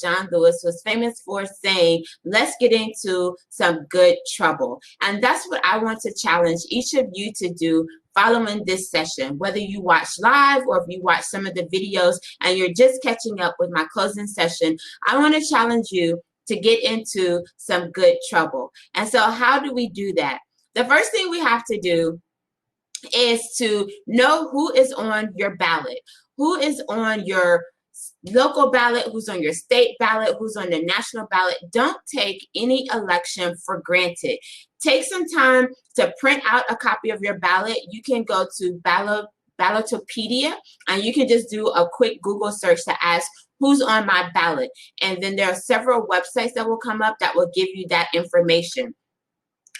John Lewis was famous for saying, let's get into some good trouble. And that's what I want to challenge each of you to do following this session, whether you watch live or if you watch some of the videos and you're just catching up with my closing session. I want to challenge you to get into some good trouble. And so how do we do that? The first thing we have to do is to know who is on your ballot, who is on your local ballot, who's on your state ballot, who's on the national ballot. Don't take any election for granted. Take some time to print out a copy of your ballot. You can go to Ballotopedia and you can just do a quick Google search to ask who's on my ballot. And then there are several websites that will come up that will give you that information.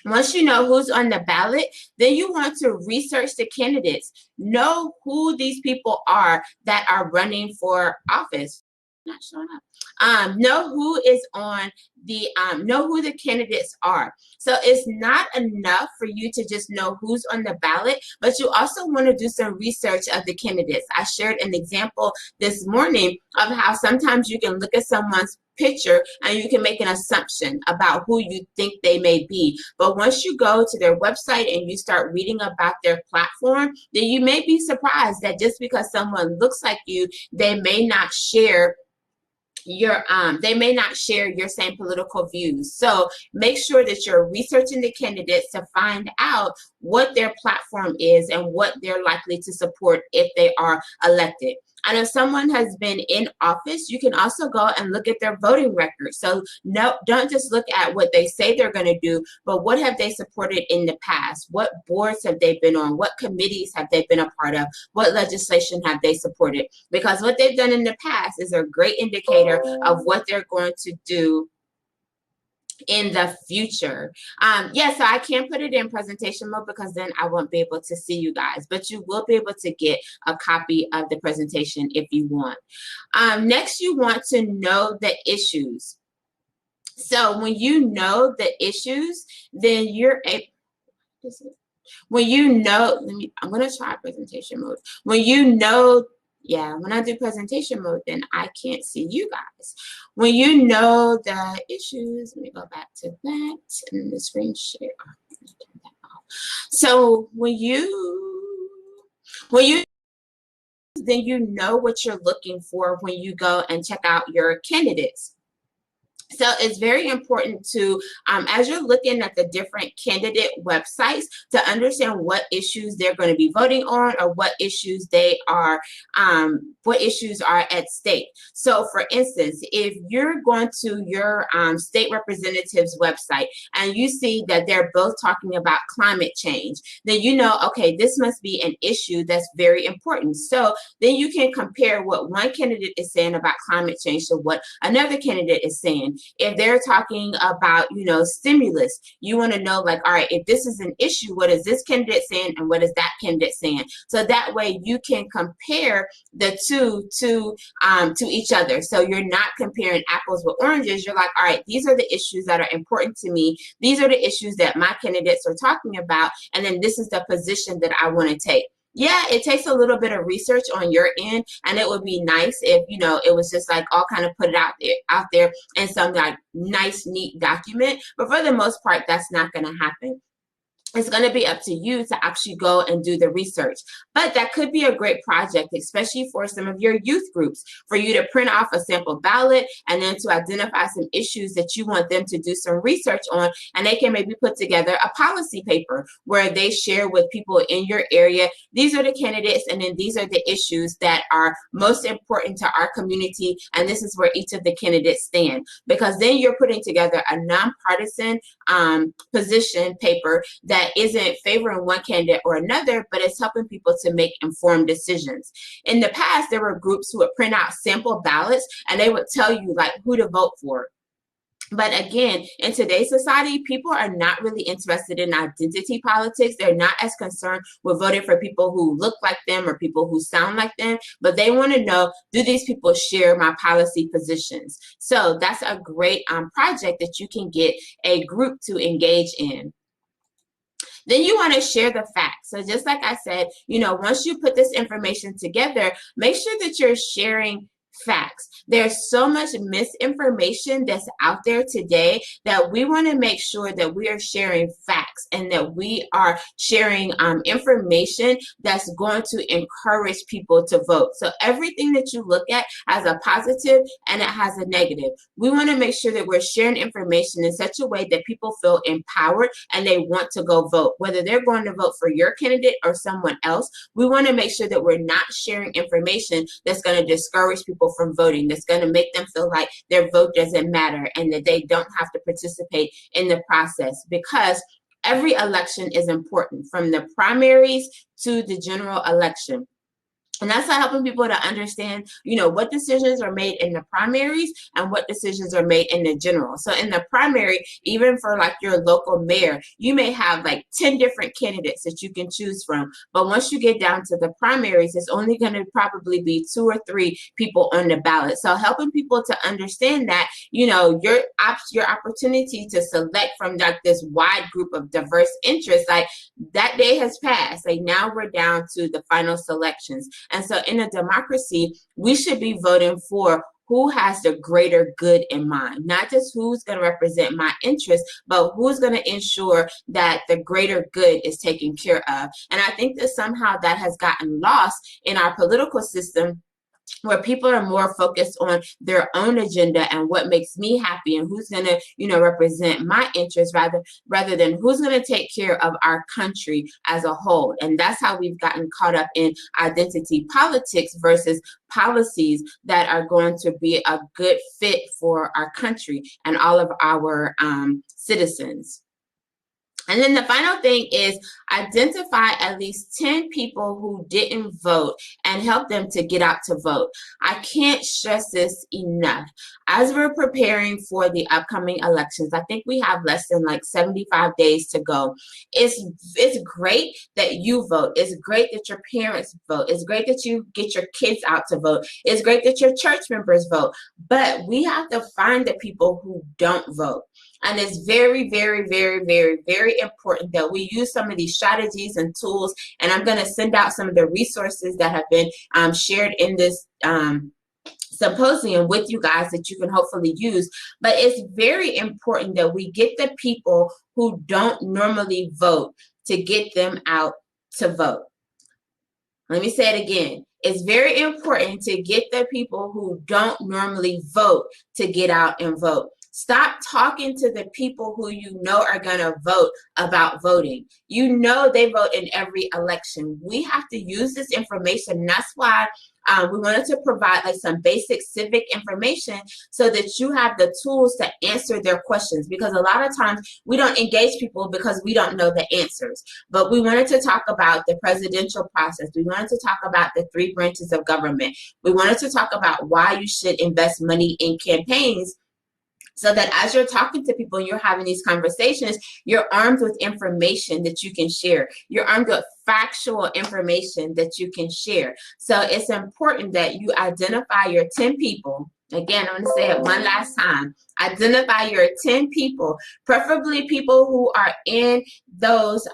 Once you know who's on the ballot, then you want to research the candidates. Know who these people are that are running for office. Not showing up. Know who is on the, know who the candidates are. So it's not enough for you to just know who's on the ballot, but you also want to do some research of the candidates. I shared an example this morning of how sometimes you can look at someone's picture and you can make an assumption about who you think they may be. But once you go to their website and you start reading about their platform, then you may be surprised that just because someone looks like you, they may not share your same political views. So make sure that you're researching the candidates to find out what their platform is and what they're likely to support if they are elected. And if someone has been in office, you can also go and look at their voting record. So no, don't just look at what they say they're going to do, but what have they supported in the past? What boards have they been on? What committees have they been a part of? What legislation have they supported? Because what they've done in the past is a great indicator of what they're going to do in the future. Yeah, so I can't put it in presentation mode because then I won't be able to see you guys, but you will be able to get a copy of the presentation if you want. Next, you want to know the issues. So when you know the issues, then you're able, when you know, I'm going to try presentation mode. When you know, yeah, when I do presentation mode, then I can't see you guys. When you know the issues, let me go back to that and the screen share. So when you, then you know what you're looking for when you go and check out your candidates. So it's very important to, as you're looking at the different candidate websites, to understand what issues they're going to be voting on or what issues they are, what issues are at stake. So for instance, if you're going to your state representative's website and you see that they're both talking about climate change, then you know, okay, this must be an issue that's very important. So then you can compare what one candidate is saying about climate change to what another candidate is saying. If they're talking about, you know, stimulus, you want to know, like, all right, if this is an issue, what is this candidate saying and what is that candidate saying? So that way you can compare the two to each other. So you're not comparing apples with oranges. You're like, all right, these are the issues that are important to me. These are the issues that my candidates are talking about. And then this is the position that I want to take. Yeah, it takes a little bit of research on your end, and it would be nice if, you know, it was just like all kind of put it out there in some like nice, neat document. But for the most part, that's not going to happen. It's going to be up to you to actually go and do the research. But that could be a great project, especially for some of your youth groups, for you to print off a sample ballot and then to identify some issues that you want them to do some research on. And they can maybe put together a policy paper where they share with people in your area, these are the candidates and then these are the issues that are most important to our community. And this is where each of the candidates stand. Because then you're putting together a nonpartisan position paper that isn't favoring one candidate or another, but it's helping people to make informed decisions. In the past, there were groups who would print out sample ballots and they would tell you like who to vote for. But again, in today's society, people are not really interested in identity politics. They're not as concerned with voting for people who look like them or people who sound like them, but they want to know, do these people share my policy positions? So that's a great project that you can get a group to engage in. Then you want to share the facts. So just like I said, you know, once you put this information together, make sure that you're sharing facts. There's so much misinformation that's out there today that we want to make sure that we are sharing facts and that we are sharing information that's going to encourage people to vote. So everything that you look at has a positive and it has a negative. We want to make sure that we're sharing information in such a way that people feel empowered and they want to go vote, whether they're going to vote for your candidate or someone else. We want to make sure that we're not sharing information that's going to discourage people from voting, that's going to make them feel like their vote doesn't matter and that they don't have to participate in the process, because every election is important, from the primaries to the general election. And that's how helping people to understand, what decisions are made in the primaries and what decisions are made in the general. So in the primary, even for like your local mayor, you may have like 10 different candidates that you can choose from. But once you get down to the primaries, it's only going to probably be 2 or 3 people on the ballot. So helping people to understand that, your opportunity to select from like this wide group of diverse interests, like that day has passed. Like now we're down to the final selections. And so in a democracy, we should be voting for who has the greater good in mind, not just who's going to represent my interests, but who's going to ensure that the greater good is taken care of. And I think that somehow that has gotten lost in our political system, where people are more focused on their own agenda and what makes me happy and who's going to, represent my interests rather than who's going to take care of our country as a whole. And that's how we've gotten caught up in identity politics versus policies that are going to be a good fit for our country and all of our citizens. And then the final thing is identify at least 10 people who didn't vote and help them to get out to vote. I can't stress this enough. As we're preparing for the upcoming elections, I think we have less than like 75 days to go. It's great that you vote. It's great that your parents vote. It's great that you get your kids out to vote. It's great that your church members vote. But we have to find the people who don't vote. And it's very, very, very, very, very important that we use some of these strategies and tools. And I'm going to send out some of the resources that have been shared in this symposium with you guys that you can hopefully use. But it's very important that we get the people who don't normally vote to get them out to vote. Let me say it again. It's very important to get the people who don't normally vote to get out and vote. Stop talking to the people who are going to vote about voting. They vote in every election. We have to use this information. And that's why we wanted to provide like some basic civic information so that you have the tools to answer their questions. Because a lot of times we don't engage people because we don't know the answers. But we wanted to talk about the presidential process. We wanted to talk about the 3 branches of government. We wanted to talk about why you should invest money in campaigns, so that as you're talking to people and you're having these conversations, you're armed with information that you can share. You're armed with factual information that you can share. So it's important that you identify your 10 people. Again, I'm going to say it one last time. Identify your 10 people, preferably people who are in those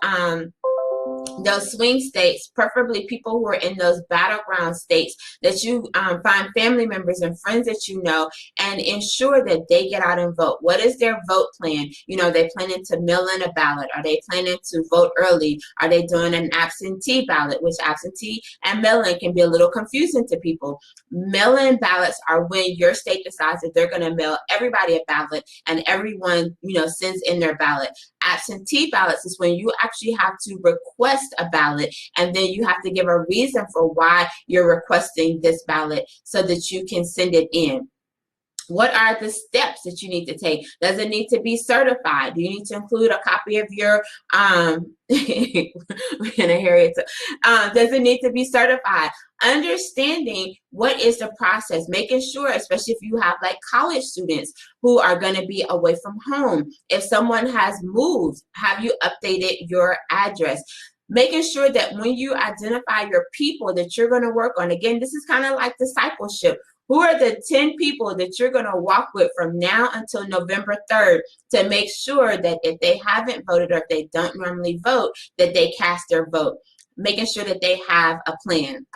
swing states, preferably people who are in those battleground states, that you find family members and friends that you know, and ensure that they get out and vote. What is their vote plan? Are they planning to mail in a ballot? Are they planning to vote early? Are they doing an absentee ballot? Which absentee and mail-in can be a little confusing to people. Mail-in ballots are when your state decides that they're going to mail everybody a ballot and everyone, sends in their ballot. Absentee ballots is when you actually have to request a ballot, and then you have to give a reason for why you're requesting this ballot so that you can send it in. What are the steps that you need to take? Does it need to be certified? Do you need to include a copy of your, does it need to be certified? Understanding what is the process, making sure, especially if you have like college students who are going to be away from home. If someone has moved, have you updated your address? Making sure that when you identify your people that you're going to work on, again, this is kind of like discipleship. Who are the 10 people that you're going to walk with from now until November 3rd to make sure that if they haven't voted or if they don't normally vote, that they cast their vote? Making sure that they have a plan.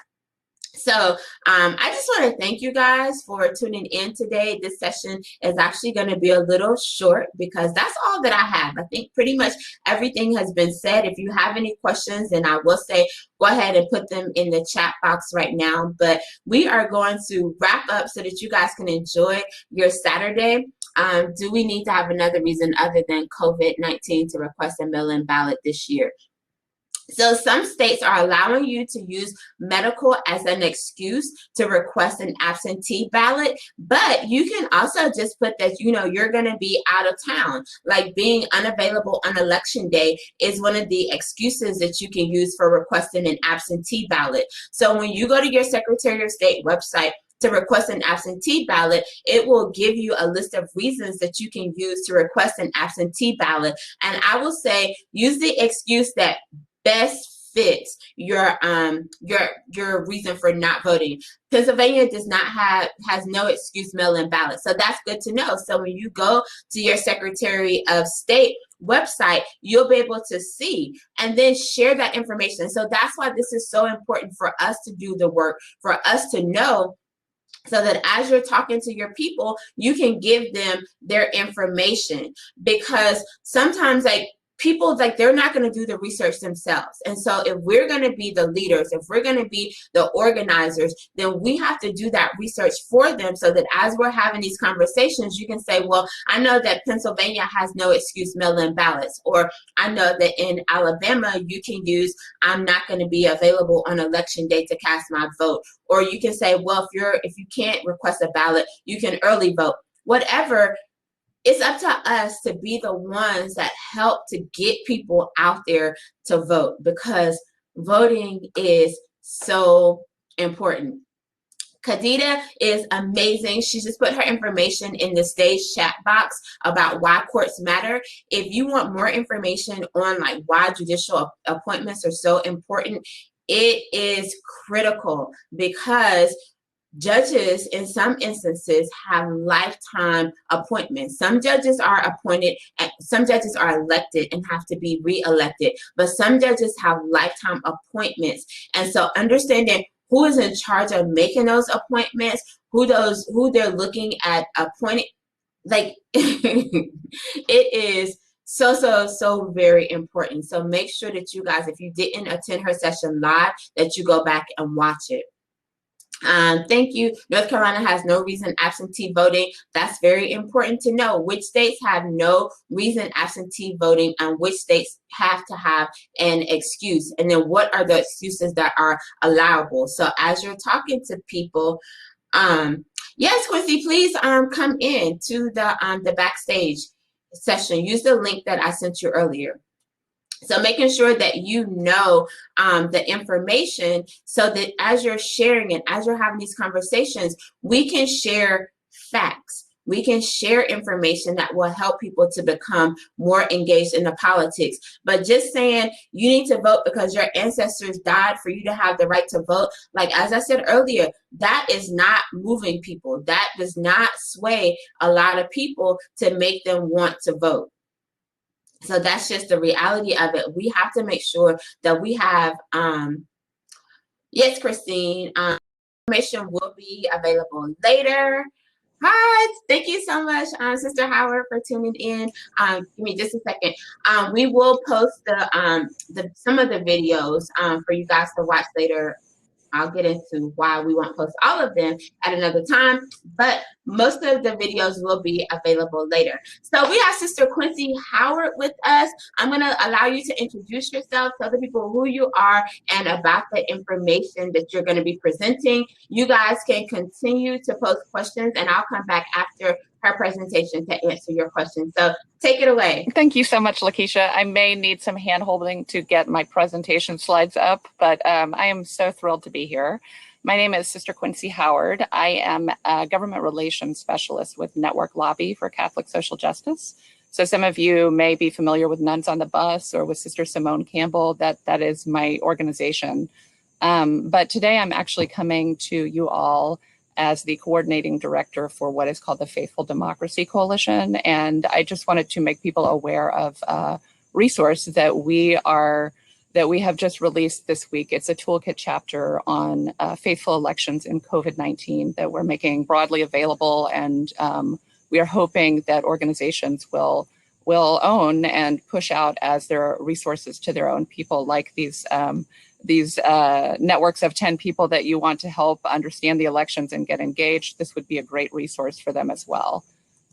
So I just want to thank you guys for tuning in today. This session is actually going to be a little short because that's all that I have. I think pretty much everything has been said. If you have any questions, then I will say go ahead and put them in the chat box right now. But we are going to wrap up so that you guys can enjoy your Saturday. Do we need to have another reason other than COVID-19 to request a mail-in ballot this year? So some states are allowing you to use medical as an excuse to request an absentee ballot, but you can also just put that, you know, you're going to be out of town. Like being unavailable on election day is one of the excuses that you can use for requesting an absentee ballot. So when you go to your Secretary of State website to request an absentee ballot, it will give you a list of reasons that you can use to request an absentee ballot. And I will say, use the excuse that best fits your reason for not voting. Pennsylvania has no excuse mail-in ballot, so that's good to know. So when you go to your Secretary of State website, you'll be able to see and then share that information. So that's why this is so important for us to do the work, for us to know, so that as you're talking to your people, you can give them their information. Because sometimes, like, people, like, they're not going to do the research themselves. And so if we're going to be the leaders, if we're going to be the organizers, then we have to do that research for them, so that as we're having these conversations, you can say, well, I know that Pennsylvania has no excuse mail-in ballots, or I know that in Alabama you can use, I'm not going to be available on election day to cast my vote. Or you can say, well, if you can't request a ballot, you can early vote. Whatever. It's up to us to be the ones that help to get people out there to vote, because voting is so important. Kadita is amazing. She just put her information in the stage chat box about why courts matter. If you want more information on like why judicial appointments are so important, it is critical, because judges in some instances have lifetime appointments. Some judges are appointed, and some judges are elected and have to be re-elected, but some judges have lifetime appointments. And so understanding who is in charge of making those appointments, who they're looking at appointing, like it is so very important. So make sure that you guys, if you didn't attend her session live, that you go back and watch it. Thank you. North Carolina has no reason absentee voting. That's very important to know. Which states have no reason absentee voting, and which states have to have an excuse, and then what are the excuses that are allowable. So as you're talking to people, yes, Quincy, please come in to the backstage session. Use the link that I sent you earlier. So making sure that you know the information, so that as you're sharing it, as you're having these conversations, we can share facts. We can share information that will help people to become more engaged in the politics. But just saying you need to vote because your ancestors died for you to have the right to vote, like as I said earlier, that is not moving people. That does not sway a lot of people to make them want to vote. So that's just the reality of it. We have to make sure that we have, yes, Christine, information will be available later. Hi, thank you so much, Sister Howard, for tuning in. Give me just a second. We will post some of the videos for you guys to watch later. I'll get into why we won't post all of them at another time, but most of the videos will be available later. So we have Sister Quincy Howard with us. I'm going to allow you to introduce yourself, tell the people who you are and about the information that you're going to be presenting. You guys can continue to post questions, and I'll come back after her presentation to answer your questions. So take it away. Thank you so much, LaKesha. I may need some hand-holding to get my presentation slides up, but I am so thrilled to be here. My name is Sister Quincy Howard. I am a government relations specialist with Network Lobby for Catholic Social Justice. So some of you may be familiar with Nuns on the Bus or with Sister Simone Campbell. That is my organization. But today I'm actually coming to you all as the coordinating director for what is called the Faithful Democracy Coalition. And I just wanted to make people aware of a resource that we are that we have just released this week. It's a toolkit chapter on faithful elections in COVID-19 that we're making broadly available, and we are hoping that organizations will own and push out as their resources to their own people, like these networks of 10 people that you want to help understand the elections and get engaged. This would be a great resource for them as well.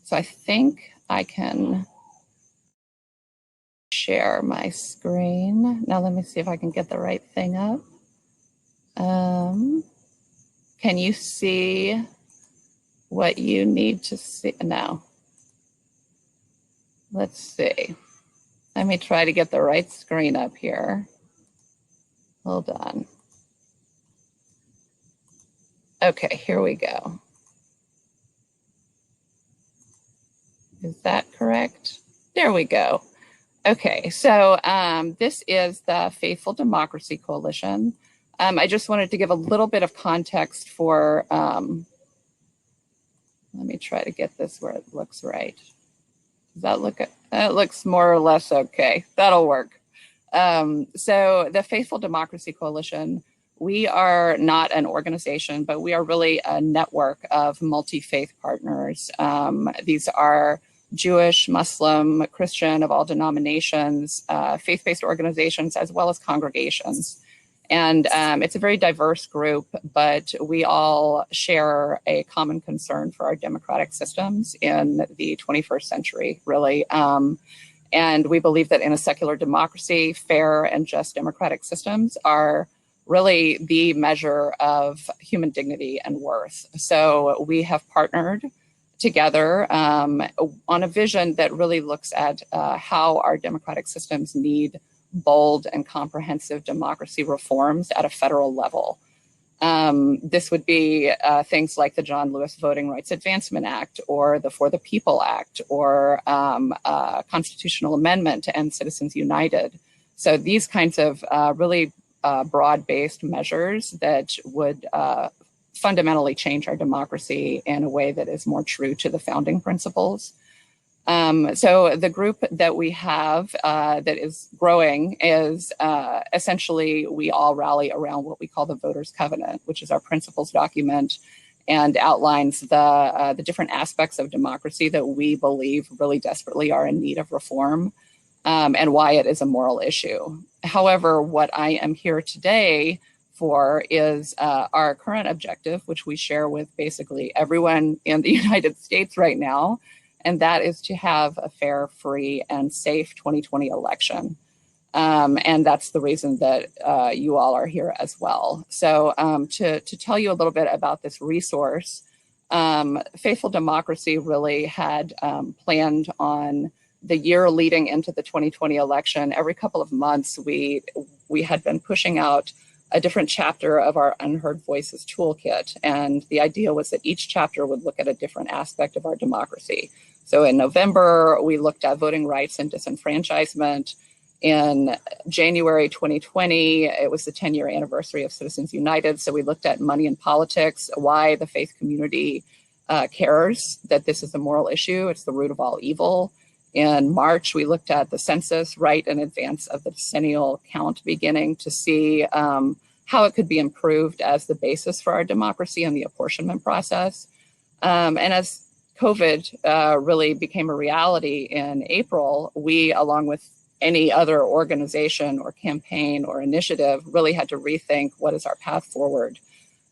So I think I can share my screen. Now let me see if I can get the right thing up. Can you see what you need to see? No. Let's see. Let me try to get the right screen up here. Hold on. Okay, here we go. Is that correct? There we go. Okay, so this is the Faithful Democracy Coalition. I just wanted to give a little bit of context for, let me try to get this where it looks right. Does that look, it looks more or less okay. That'll work. So the Faithful Democracy Coalition, we are not an organization, but we are really a network of multi-faith partners. These are Jewish, Muslim, Christian, of all denominations, faith-based organizations, as well as congregations. And it's a very diverse group, but we all share a common concern for our democratic systems in the 21st century, really. And we believe that in a secular democracy, fair and just democratic systems are really the measure of human dignity and worth. So we have partnered together on a vision that really looks at how our democratic systems need bold and comprehensive democracy reforms at a federal level. This would be things like the John Lewis Voting Rights Advancement Act, or the For the People Act, or a constitutional amendment to end Citizens United. So these kinds of really broad-based measures that would fundamentally change our democracy in a way that is more true to the founding principles. So the group that we have that is growing is essentially we all rally around what we call the Voters' Covenant, which is our principles document and outlines the different aspects of democracy that we believe really desperately are in need of reform, and why it is a moral issue. However, what I am here today for is our current objective, which we share with basically everyone in the United States right now, and that is to have a fair, free, and safe 2020 election. And that's the reason that you all are here as well. So to tell you a little bit about this resource, Faithful Democracy really had planned on the year leading into the 2020 election. Every couple of months, we had been pushing out a different chapter of our Unheard Voices toolkit. And the idea was that each chapter would look at a different aspect of our democracy. So in November, we looked at voting rights and disenfranchisement. In January 2020, it was the 10-year anniversary of Citizens United. So we looked at money and politics, why the faith community cares that this is a moral issue. It's the root of all evil. In March, we looked at the census right in advance of the decennial count beginning to see how it could be improved as the basis for our democracy and the apportionment process. And as COVID really became a reality in April, we, along with any other organization or campaign or initiative, really had to rethink what is our path forward,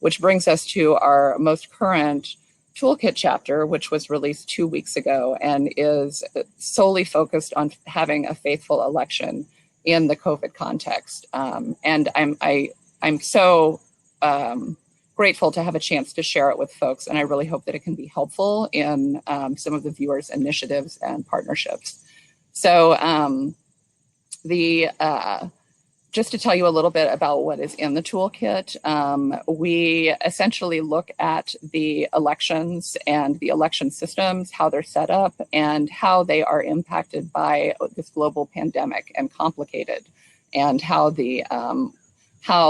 which brings us to our most current toolkit chapter, which was released 2 weeks ago and is solely focused on having a faithful election in the COVID context. And I'm so grateful to have a chance to share it with folks, and I really hope that it can be helpful in some of the viewers' initiatives and partnerships. So just to tell you a little bit about what is in the toolkit, we essentially look at the elections and the election systems, how they're set up, and how they are impacted by this global pandemic and complicated, and how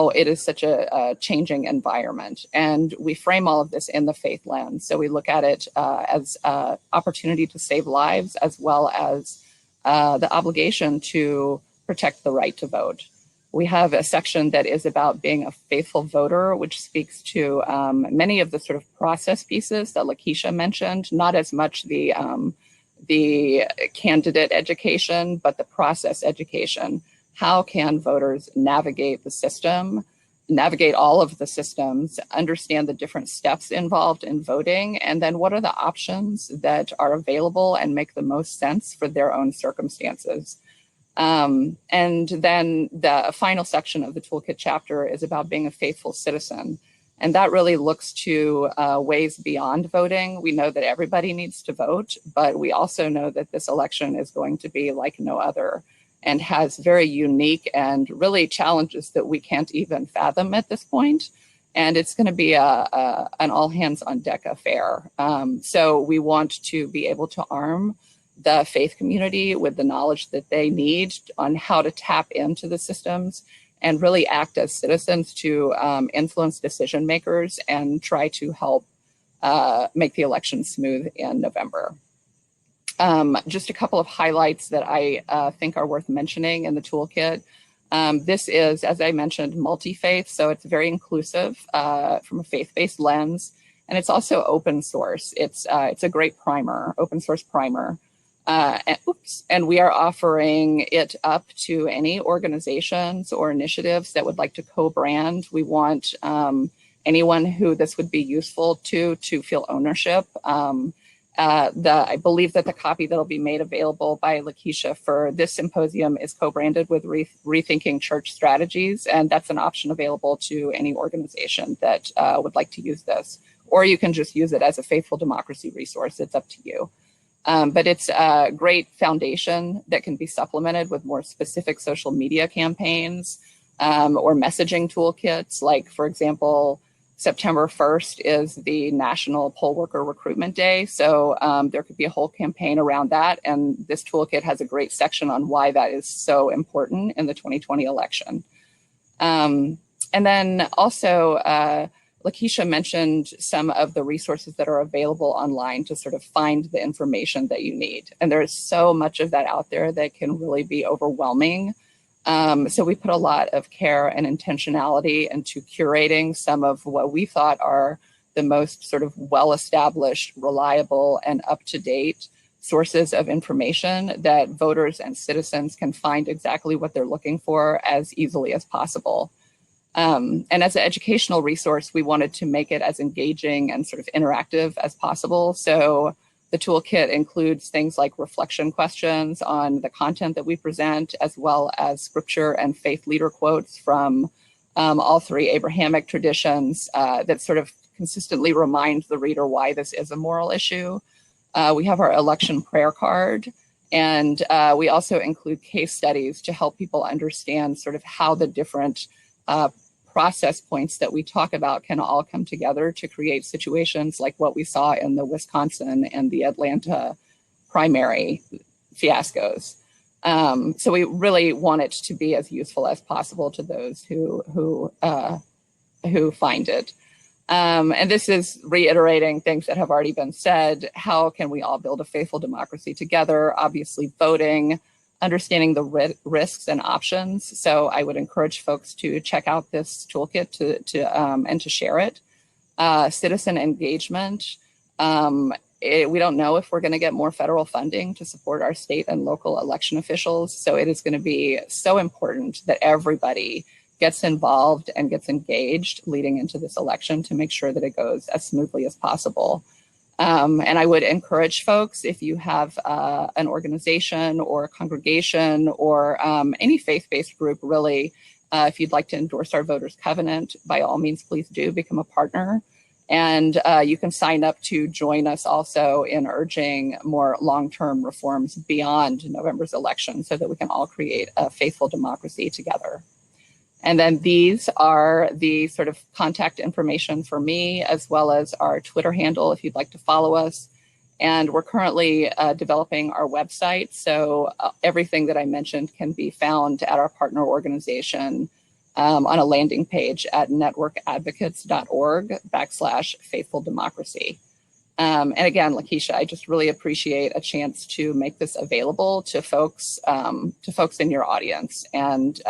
it is such a changing environment. And we frame all of this in the faith lens. So we look at it as an opportunity to save lives, as well as the obligation to protect the right to vote. We have a section that is about being a faithful voter, which speaks to many of the sort of process pieces that LaKesha mentioned, not as much the candidate education, but the process education. How can voters navigate the system, navigate all of the systems, understand the different steps involved in voting, and then what are the options that are available and make the most sense for their own circumstances. And then the final section of the toolkit chapter is about being a faithful citizen. And that really looks to ways beyond voting. We know that everybody needs to vote, but we also know that this election is going to be like no other and has very unique and really challenges that we can't even fathom at this point. And it's going to be an all hands on deck affair. So we want to be able to arm the faith community with the knowledge that they need on how to tap into the systems and really act as citizens to influence decision makers and try to help make the election smooth in November. Just a couple of highlights that I think are worth mentioning in the toolkit. This is, as I mentioned, multi-faith, so it's very inclusive from a faith-based lens, and it's also open source. It's a great primer, open source primer. And we are offering it up to any organizations or initiatives that would like to co-brand. We want anyone who this would be useful to feel ownership. I believe that the copy that'll be made available by LaKesha for this symposium is co-branded with Rethinking Church Strategies, and that's an option available to any organization that would like to use this. Or you can just use it as a faithful democracy resource. It's up to you. But it's a great foundation that can be supplemented with more specific social media campaigns or messaging toolkits. Like, for example, September 1st is the National Poll Worker Recruitment Day. So there could be a whole campaign around that. And this toolkit has a great section on why that is so important in the 2020 election. And then also, LaKesha mentioned some of the resources that are available online to sort of find the information that you need. And there's so much of that out there that can really be overwhelming. So we put a lot of care and intentionality into curating some of what we thought are the most sort of well-established, reliable, and up-to-date sources of information that voters and citizens can find exactly what they're looking for as easily as possible. And as an educational resource, we wanted to make it as engaging and sort of interactive as possible. So the toolkit includes things like reflection questions on the content that we present, as well as scripture and faith leader quotes from all three Abrahamic traditions that sort of consistently remind the reader why this is a moral issue. We have our election prayer card, and we also include case studies to help people understand sort of how the different process points that we talk about can all come together to create situations like what we saw in the Wisconsin and the Atlanta primary fiascos. So we really want it to be as useful as possible to those who find it. And this is reiterating things that have already been said. How can we all build a faithful democracy together? Obviously, voting, understanding the risks and options. So I would encourage folks to check out this toolkit and to share it. Citizen engagement. We don't know if we're going to get more federal funding to support our state and local election officials. So it is going to be so important that everybody gets involved and gets engaged leading into this election to make sure that it goes as smoothly as possible. And I would encourage folks, if you have an organization or a congregation or any faith-based group, really, if you'd like to endorse our Voters Covenant, by all means, please do become a partner. And you can sign up to join us also in urging more long-term reforms beyond November's election so that we can all create a faithful democracy together. And then these are the sort of contact information for me, as well as our Twitter handle if you'd like to follow us. And we're currently developing our website. So everything that I mentioned can be found at our partner organization on a landing page at networkadvocates.org/faithfuldemocracy. And again, LaKesha, I just really appreciate a chance to make this available to folks in your audience. And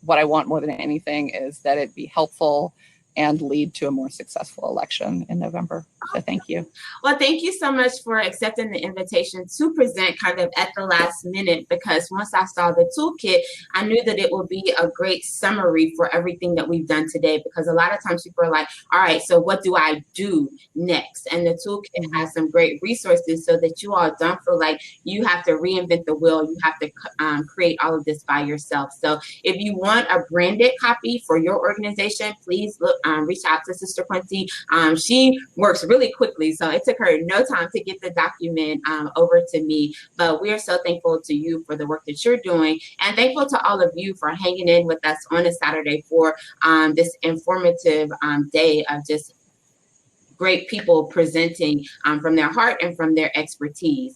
what I want more than anything is that it be helpful and lead to a more successful election in November. So thank you. Well, thank you so much for accepting the invitation to present kind of at the last minute, because once I saw the toolkit, I knew that it would be a great summary for everything that we've done today, because a lot of times people are like, all right, so what do I do next? And the toolkit has some great resources so that you all don't feel like you have to reinvent the wheel. You have to create all of this by yourself. So if you want a branded copy for your organization, please look, reach out to Sister Quincy. She works really quickly, so it took her no time to get the document over to me. But we are so thankful to you for the work that you're doing, and thankful to all of you for hanging in with us on a Saturday for this informative day of just great people presenting from their heart and from their expertise.